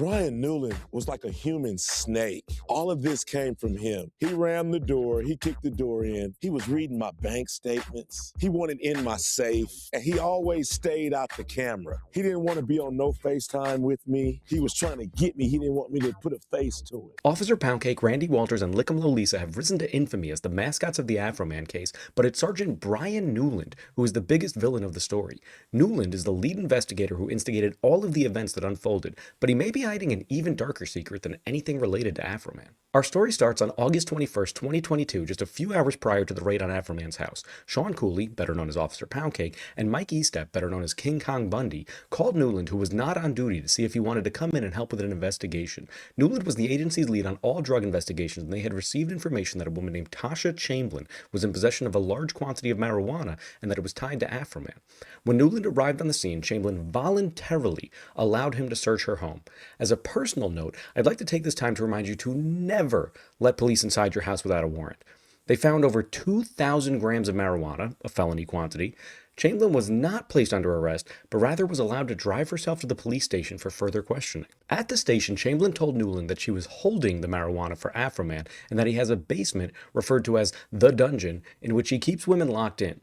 Brian Newland was like a human snake. All of this came from him. He rammed the door, he kicked the door in, he was reading my bank statements, he wanted in my safe, and he always stayed out the camera. He didn't want to be on no FaceTime with me. He was trying to get me. He didn't want me to put a face to it. Officer Poundcake, Randy Walters, and Licc'Em Lolisa have risen to infamy as the mascots of the Afroman case, but it's Sergeant Brian Newland who is the biggest villain of the story. Newland is the lead investigator who instigated all of the events that unfolded, but he may be hiding an even darker secret than anything related to Afroman. Our story starts on August 21st, 2022, just a few hours prior to the raid on Afroman's house. Sean Cooley, better known as Officer Poundcake, and Mike Estep, better known as King Kong Bundy, called Newland, who was not on duty, to see if he wanted to come in and help with an investigation. Newland was the agency's lead on all drug investigations, and they had received information that a woman named Tasha Chamberlain was in possession of a large quantity of marijuana and that it was tied to Afroman. When Newland arrived on the scene, Chamberlain voluntarily allowed him to search her home. As a personal note, I'd like to take this time to remind you to never let police inside your house without a warrant. They found over 2,000 grams of marijuana, a felony quantity. Chamberlain was not placed under arrest, but rather was allowed to drive herself to the police station for further questioning. At the station, Chamberlain told Newland that she was holding the marijuana for Afroman and that he has a basement referred to as the dungeon in which he keeps women locked in.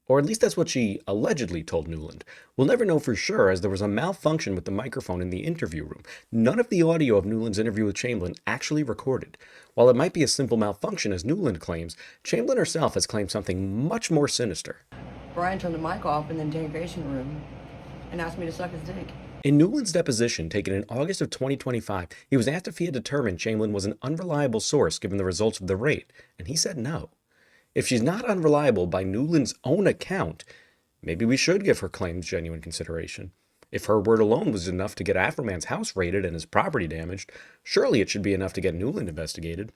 Or at least that's what she allegedly told Newland. We'll never know for sure, as there was a malfunction with the microphone in the interview room. None of the audio of Newland's interview with Chamberlain actually recorded. While it might be a simple malfunction, as Newland claims, Chamberlain herself has claimed something much more sinister. Brian turned the mic off in the interrogation room and asked me to suck his dick. In Newland's deposition, taken in August of 2025, he was asked if he had determined Chamberlain was an unreliable source given the results of the raid, and he said no. If she's not unreliable by Newland's own account, maybe we should give her claims genuine consideration. If her word alone was enough to get Afroman's house raided and his property damaged, surely it should be enough to get Newland investigated.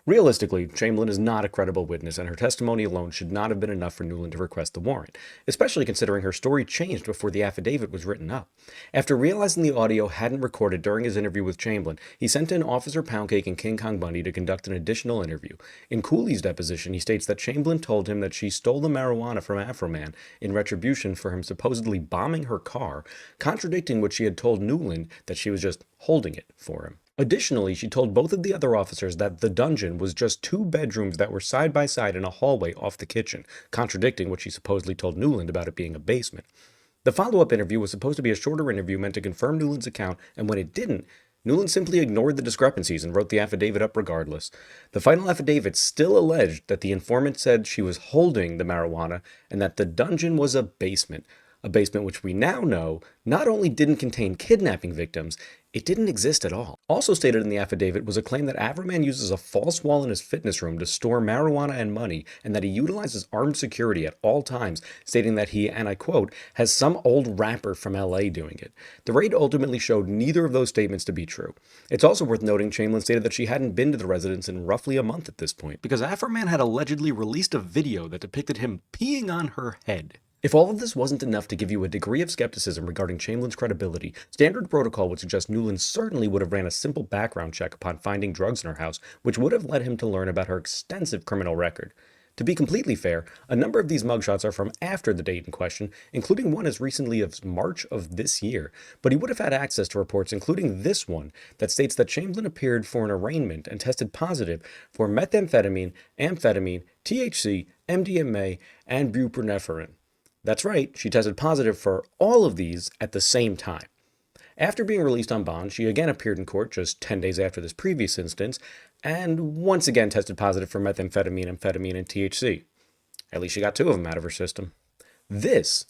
Realistically, Chamberlain is not a credible witness, and her testimony alone should not have been enough for Newland to request the warrant, especially considering her story changed before the affidavit was written up. After realizing the audio hadn't recorded during his interview with Chamberlain, he sent in Officer Poundcake and King Kong Bundy to conduct an additional interview. In Cooley's deposition, he states that Chamberlain told him that she stole the marijuana from Afroman in retribution for him supposedly bombing her car, contradicting what she had told Newland that she was just holding it for him. Additionally, she told both of the other officers that the dungeon was just 2 bedrooms that were side by side in a hallway off the kitchen, contradicting what she supposedly told Newland about it being a basement. The follow-up interview was supposed to be a shorter interview meant to confirm Newland's account, and when it didn't, Newland simply ignored the discrepancies and wrote the affidavit up regardless. The final affidavit still alleged that the informant said she was holding the marijuana and that the dungeon was a basement which we now know not only didn't contain kidnapping victims, it didn't exist at all. Also stated in the affidavit was a claim that Afroman uses a false wall in his fitness room to store marijuana and money, and that he utilizes armed security at all times, stating that he, and I quote, has some old rapper from LA doing it. The raid ultimately showed neither of those statements to be true. It's also worth noting Chamberlain stated that she hadn't been to the residence in roughly a month at this point, because Afroman had allegedly released a video that depicted him peeing on her head. If all of this wasn't enough to give you a degree of skepticism regarding Chamberlain's credibility, standard protocol would suggest Newland certainly would have ran a simple background check upon finding drugs in her house, which would have led him to learn about her extensive criminal record. To be completely fair, a number of these mugshots are from after the date in question, including one as recently as March of this year, but he would have had access to reports, including this one, that states that Chamberlain appeared for an arraignment and tested positive for methamphetamine, amphetamine, THC, MDMA, and buprenorphine. That's right, she tested positive for all of these at the same time. After being released on bond, she again appeared in court just 10 days after this previous instance, and once again tested positive for methamphetamine, amphetamine, and THC. At least she got 2 of them out of her system. This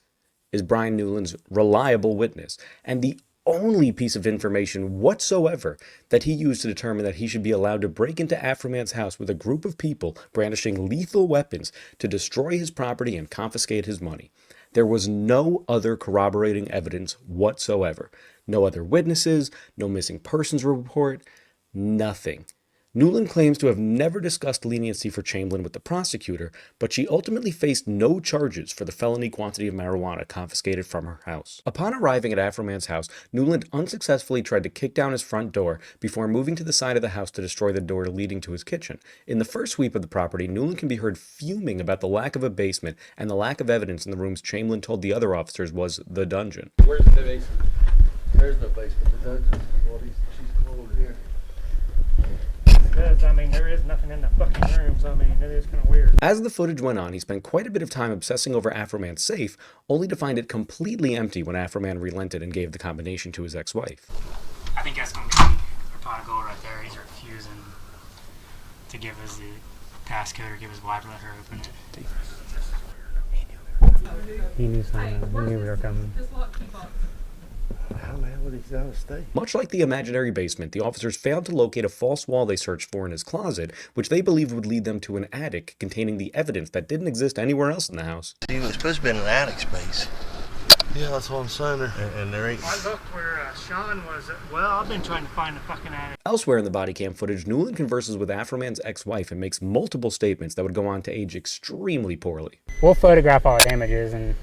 is Brian Newland's reliable witness, and the only piece of information whatsoever that he used to determine that he should be allowed to break into Afroman's house with a group of people brandishing lethal weapons to destroy his property and confiscate his money. There was no other corroborating evidence whatsoever. No other witnesses, no missing persons report, nothing. Newland claims to have never discussed leniency for Chamberlain with the prosecutor, but she ultimately faced no charges for the felony quantity of marijuana confiscated from her house. Upon arriving at Afroman's house, Newland unsuccessfully tried to kick down his front door before moving to the side of the house to destroy the door leading to his kitchen. In the first sweep of the property, Newland can be heard fuming about the lack of a basement and the lack of evidence in the rooms Chamberlain told the other officers was the dungeon. Where's the basement? There's no basement. The dungeon is what she's called here. Because, I mean, there is nothing in the fucking rooms. I mean, it is kind of weird. As the footage went on, he spent quite a bit of time obsessing over Afroman's safe, only to find it completely empty when Afroman relented and gave the combination to his ex-wife. I think that's going to be our pot of gold right there. He's refusing to give us the passcode or give his wife to let her open it. He knew something. He knew we were coming. How the hell would he out of state? Much like the imaginary basement, the officers failed to locate a false wall they searched for in his closet, which they believed would lead them to an attic containing the evidence that didn't exist anywhere else in the house. He was supposed to be in an attic space. Yeah, that's what I'm saying. And there ain't. I looked where Sean was. Well, I've been trying to find the fucking attic. Elsewhere in the body cam footage, Newland converses with Afroman's ex-wife and makes multiple statements that would go on to age extremely poorly. We'll photograph all the damages and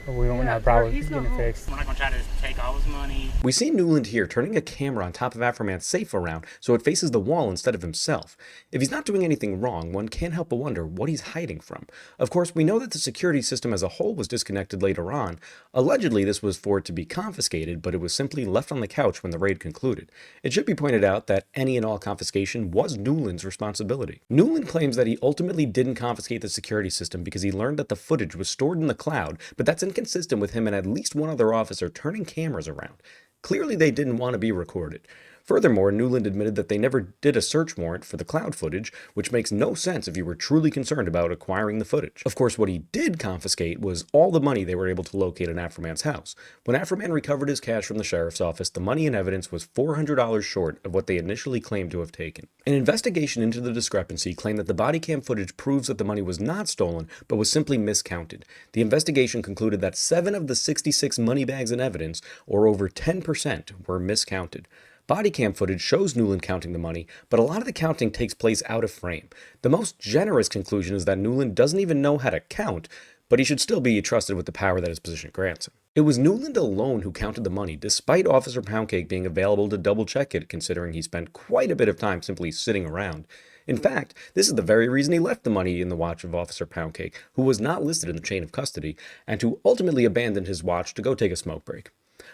we won't have problems getting it fixed. We're not going to try to take all his money. We see Newland here turning a camera on top of Afroman's safe around so it faces the wall instead of himself. If he's not doing anything wrong, one can't help but wonder what he's hiding from. Of course, we know that the security system as a whole was disconnected later on. Allegedly, this was for it to be confiscated, but it was simply left on the couch when the raid concluded. It should be pointed out that any and all confiscation was Newland's responsibility. Newland claims that he ultimately didn't confiscate the security system because he learned that the footage was stored in the cloud, but that's inconsistent with him and at least one other officer turning cameras around. Clearly they didn't want to be recorded. Furthermore, Newland admitted that they never did a search warrant for the cloud footage, which makes no sense if you were truly concerned about acquiring the footage. Of course, what he did confiscate was all the money they were able to locate in Afroman's house. When Afroman recovered his cash from the sheriff's office, the money and evidence was $400 short of what they initially claimed to have taken. An investigation into the discrepancy claimed that the body cam footage proves that the money was not stolen, but was simply miscounted. The investigation concluded that 7 of the 66 money bags in evidence, or over 10%, were miscounted. Body cam footage shows Newland counting the money, but a lot of the counting takes place out of frame. The most generous conclusion is that Newland doesn't even know how to count, but he should still be trusted with the power that his position grants him. It was Newland alone who counted the money, despite Officer Poundcake being available to double-check it, considering he spent quite a bit of time simply sitting around. In fact, this is the very reason he left the money in the watch of Officer Poundcake, who was not listed in the chain of custody, and who ultimately abandoned his watch to go take a smoke break.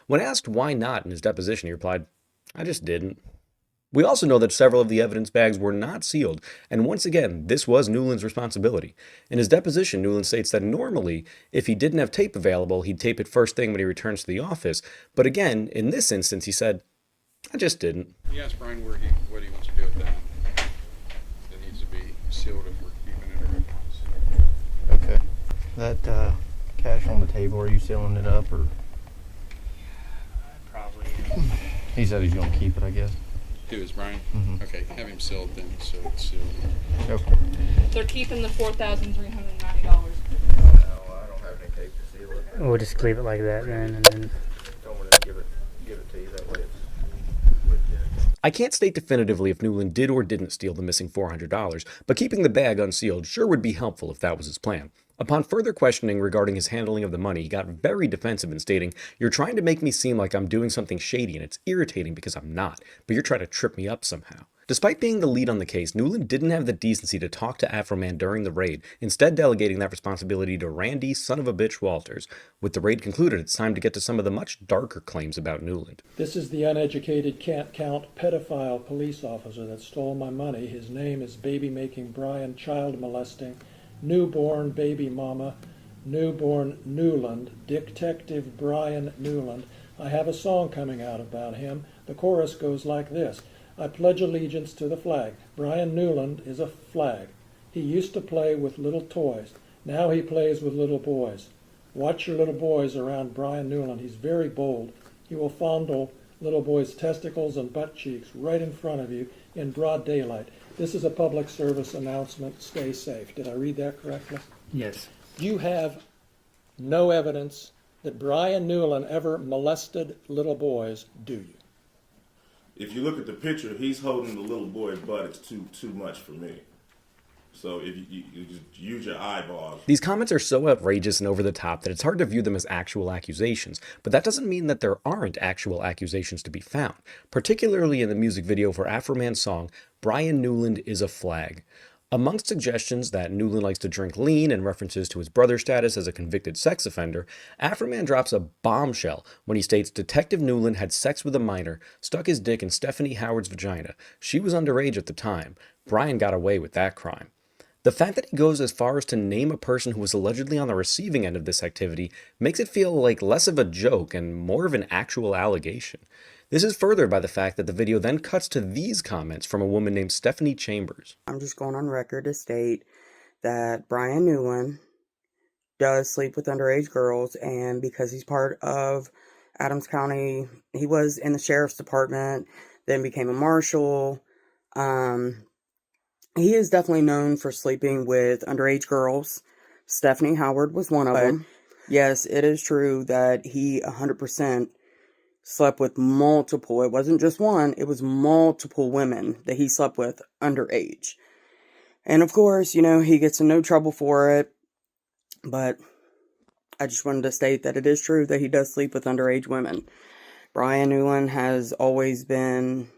When asked why not in his deposition, he replied, "I just didn't." We also know that several of the evidence bags were not sealed, and once again, this was Newland's responsibility. In his deposition, Newland states that normally, if he didn't have tape available, he'd tape it first thing when he returns to the office, but again, in this instance, he said, "I just didn't." He asked Brian what he wants to do with that. It needs to be sealed if we're keeping it or not. Okay. That cash on the table, are you sealing it up or? Probably. He said he's going to keep it, I guess. Who is Brian? Mm-hmm. Okay, have him sealed then, so it's sealed. Okay. They're keeping the $4,390. No, I don't have any tape to seal it. We'll just leave it like that then, and then. Don't want to give it to you that way. It's with you. I can't state definitively if Newland did or didn't steal the missing $400, but keeping the bag unsealed sure would be helpful if that was his plan. Upon further questioning regarding his handling of the money, he got very defensive in stating, "You're trying to make me seem like I'm doing something shady and it's irritating because I'm not, but you're trying to trip me up somehow." Despite being the lead on the case, Newland didn't have the decency to talk to Afroman during the raid, instead delegating that responsibility to Randy son of a bitch Walters. With the raid concluded, it's time to get to some of the much darker claims about Newland. This is the uneducated, can't count pedophile police officer that stole my money. His name is baby-making Brian, child molesting, newborn baby mama, newborn Newland, Detective Brian Newland. I have a song coming out about him. The chorus goes like this. I pledge allegiance to the flag. Brian Newland is a flag. He used to play with little toys. Now he plays with little boys. Watch your little boys around Brian Newland. He's very bold. He will fondle little boys' testicles and butt cheeks right in front of you in broad daylight. This is a public service announcement. Stay safe. Did I read that correctly? Yes. You have no evidence that Brian Newland ever molested little boys, do you? If you look at the picture, he's holding the little boy's butt. It's too much for me. So if you just use your eyeballs. These comments are so outrageous and over the top that it's hard to view them as actual accusations, but that doesn't mean that there aren't actual accusations to be found, particularly in the music video for Afroman's song, Brian Newland is a Flag. Amongst suggestions that Newland likes to drink lean and references to his brother's status as a convicted sex offender, Afroman drops a bombshell when he states Detective Newland had sex with a minor, stuck his dick in Stephanie Howard's vagina. She was underage at the time. Brian got away with that crime. The fact that he goes as far as to name a person who was allegedly on the receiving end of this activity makes it feel like less of a joke and more of an actual allegation. This is furthered by the fact that the video then cuts to these comments from a woman named Stephanie Chambers. I'm just going on record to state that Brian Newland does sleep with underage girls, and because he's part of Adams County, he was in the sheriff's department, then became a marshal. He is definitely known for sleeping with underage girls. Stephanie Howard was one of them. Yes, it is true that he 100% slept with multiple. It wasn't just one, it was multiple women that he slept with underage. And of course, he gets in no trouble for it. But I just wanted to state that it is true that he does sleep with underage women. Brian Newland has always been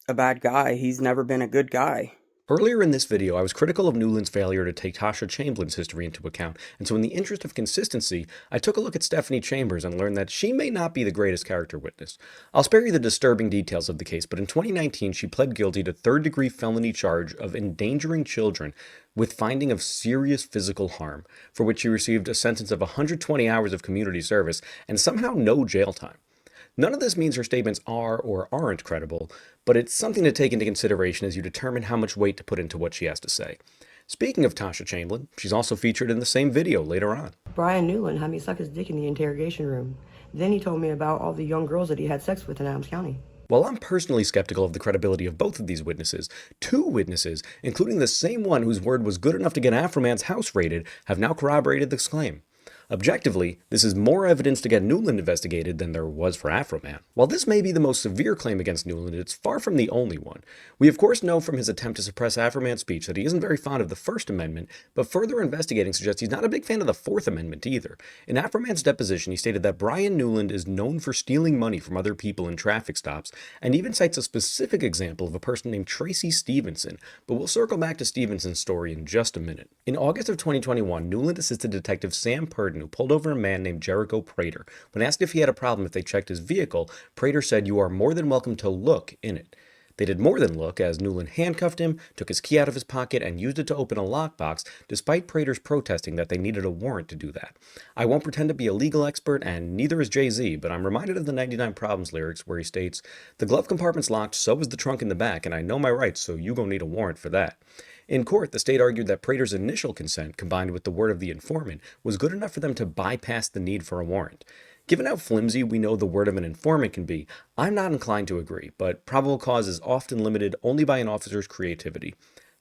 a bad guy. He's never been a good guy. Earlier in this video, I was critical of Newland's failure to take Tasha Chamblin's history into account, and so in the interest of consistency, I took a look at Stephanie Chambers and learned that she may not be the greatest character witness. I'll spare you the disturbing details of the case, but in 2019, she pled guilty to third-degree felony charge of endangering children with finding of serious physical harm, for which she received a sentence of 120 hours of community service and somehow no jail time. None of this means her statements are or aren't credible, but it's something to take into consideration as you determine how much weight to put into what she has to say. Speaking of Tasha Chamberlain, she's also featured in the same video later on. Brian Newland had me suck his dick in the interrogation room. Then he told me about all the young girls that he had sex with in Adams County. While I'm personally skeptical of the credibility of both of these witnesses, two witnesses, including the same one whose word was good enough to get Afroman's house raided, have now corroborated this claim. Objectively, this is more evidence to get Newland investigated than there was for Afroman. While this may be the most severe claim against Newland, it's far from the only one. We of course know from his attempt to suppress Afroman's speech that he isn't very fond of the First Amendment, but further investigating suggests he's not a big fan of the Fourth Amendment either. In Afroman's deposition, he stated that Brian Newland is known for stealing money from other people in traffic stops, and even cites a specific example of a person named Tracy Stevenson, but we'll circle back to Stevenson's story in just a minute. In August of 2021, Newland assisted Detective Sam Purdon, who pulled over a man named Jericho Prater. When asked if he had a problem if they checked his vehicle, Prater said, "You are more than welcome to look in it." They did more than look, as Newland handcuffed him, took his key out of his pocket, and used it to open a lockbox, despite Prater's protesting that they needed a warrant to do that. I won't pretend to be a legal expert, and neither is Jay-Z, but I'm reminded of the 99 Problems lyrics where he states, "The glove compartment's locked, so is the trunk in the back, and I know my rights, so you gon' need a warrant for that." In court, the state argued that Prater's initial consent, combined with the word of the informant, was good enough for them to bypass the need for a warrant. Given how flimsy we know the word of an informant can be, I'm not inclined to agree, but probable cause is often limited only by an officer's creativity.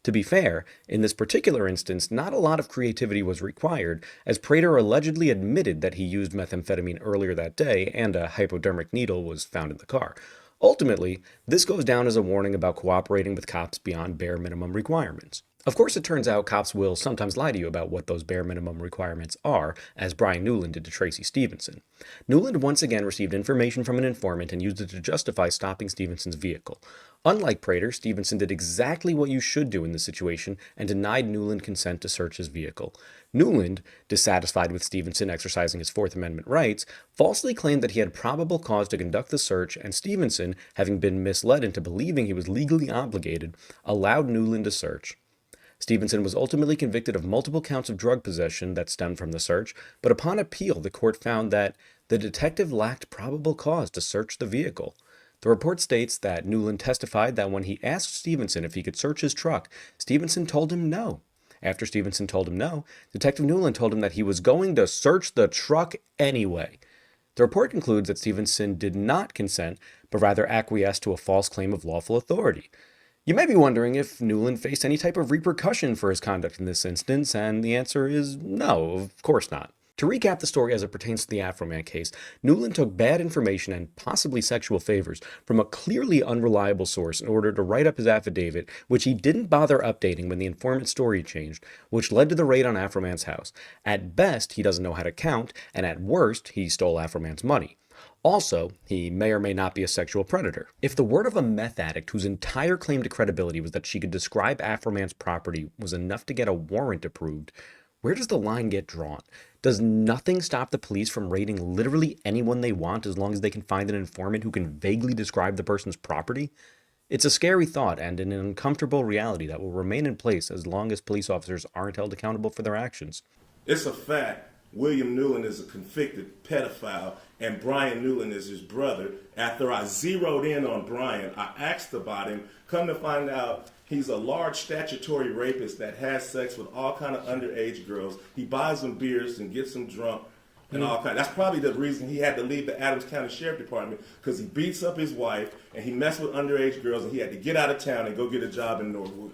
To be fair, in this particular instance, not a lot of creativity was required, as Prater allegedly admitted that he used methamphetamine earlier that day and a hypodermic needle was found in the car. Ultimately, this goes down as a warning about cooperating with cops beyond bare minimum requirements. Of course, it turns out cops will sometimes lie to you about what those bare minimum requirements are, as Brian Newland did to Tracy Stevenson. Newland once again received information from an informant and used it to justify stopping Stevenson's vehicle. Unlike Prater, Stevenson did exactly what you should do in this situation and denied Newland consent to search his vehicle. Newland, dissatisfied with Stevenson exercising his Fourth Amendment rights, falsely claimed that he had probable cause to conduct the search, and Stevenson, having been misled into believing he was legally obligated, allowed Newland to search. Stevenson was ultimately convicted of multiple counts of drug possession that stemmed from the search, but upon appeal, the court found that the detective lacked probable cause to search the vehicle. The report states that Newland testified that when he asked Stevenson if he could search his truck, Stevenson told him no. After Stevenson told him no, Detective Newland told him that he was going to search the truck anyway. The report concludes that Stevenson did not consent, but rather acquiesced to a false claim of lawful authority. You may be wondering if Newland faced any type of repercussion for his conduct in this instance, and the answer is no, of course not. To recap the story as it pertains to the Afroman case, Newland took bad information and possibly sexual favors from a clearly unreliable source in order to write up his affidavit, which he didn't bother updating when the informant's story changed, which led to the raid on Afroman's house. At best, he doesn't know how to count, and at worst, he stole Afroman's money. Also, he may or may not be a sexual predator. If the word of a meth addict whose entire claim to credibility was that she could describe Afroman's property was enough to get a warrant approved, where does the line get drawn? Does nothing stop the police from raiding literally anyone they want as long as they can find an informant who can vaguely describe the person's property? It's a scary thought and an uncomfortable reality that will remain in place as long as police officers aren't held accountable for their actions. It's a fact. William Newland is a convicted pedophile, and Brian Newland is his brother. After I zeroed in on Brian, I asked about him. Come to find out, he's a large statutory rapist that has sex with all kind of underage girls. He buys them beers and gets them drunk and all kind. That's probably the reason he had to leave the Adams County Sheriff Department, because he beats up his wife and he messed with underage girls, and he had to get out of town and go get a job in Norwood.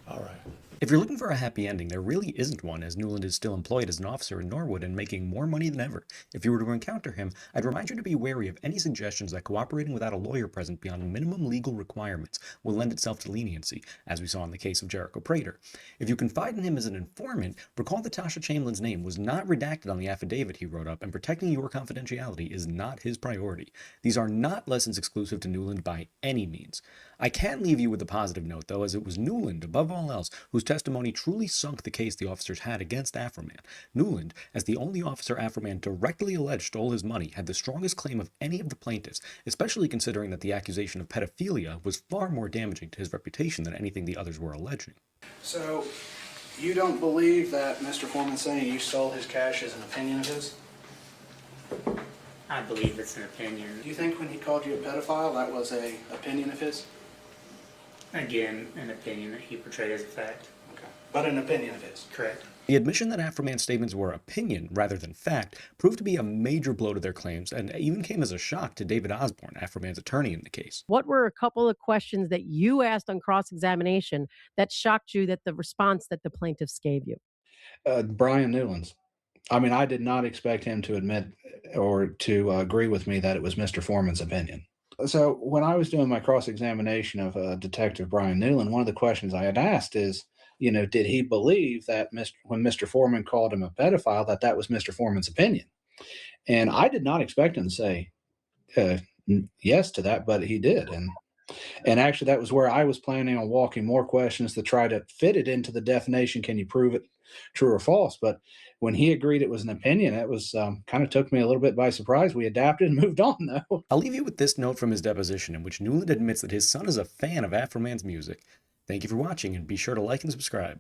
All right. If you're looking for a happy ending, there really isn't one, as Newland is still employed as an officer in Norwood and making more money than ever. If you were to encounter him, I'd remind you to be wary of any suggestions that cooperating without a lawyer present beyond minimum legal requirements will lend itself to leniency, as we saw in the case of Jericho Prater. If you confide in him as an informant, recall that Tasha Chamberlain's name was not redacted on the affidavit he wrote up, and protecting your confidentiality is not his priority. These are not lessons exclusive to Newland by any means. I can leave you with a positive note, though, as it was Newland, above all else, whose testimony truly sunk the case the officers had against Afroman. Newland, as the only officer Afroman directly alleged stole his money, had the strongest claim of any of the plaintiffs, especially considering that the accusation of pedophilia was far more damaging to his reputation than anything the others were alleging. So, you don't believe that Mr. Foreman saying you stole his cash is an opinion of his? I believe it's an opinion. Do you think when he called you a pedophile, that was an opinion of his? Again, an opinion that he portrayed as a fact. Okay. But an opinion of his? Correct. The admission that Afroman's statements were opinion rather than fact proved to be a major blow to their claims, and even came as a shock to David Osborne, Afroman's attorney in the case. What were a couple of questions that you asked on cross-examination that shocked you that the response that the plaintiffs gave you? Brian Newland's. I mean, I did not expect him to admit or to agree with me that it was Mr. Foreman's opinion. So when I was doing my cross-examination of Detective Brian Newland, one of the questions I had asked is, did he believe that when Mr. Foreman called him a pedophile, that was Mr. Foreman's opinion? And I did not expect him to say yes to that, but he did. And actually, that was where I was planning on walking more questions to try to fit it into the definition. Can you prove it true or false? But when he agreed it was an opinion, it was kind of took me a little bit by surprise. We adapted and moved on, though. I'll leave you with this note from his deposition, in which Newland admits that his son is a fan of Afroman's music. Thank you for watching, and be sure to like and subscribe.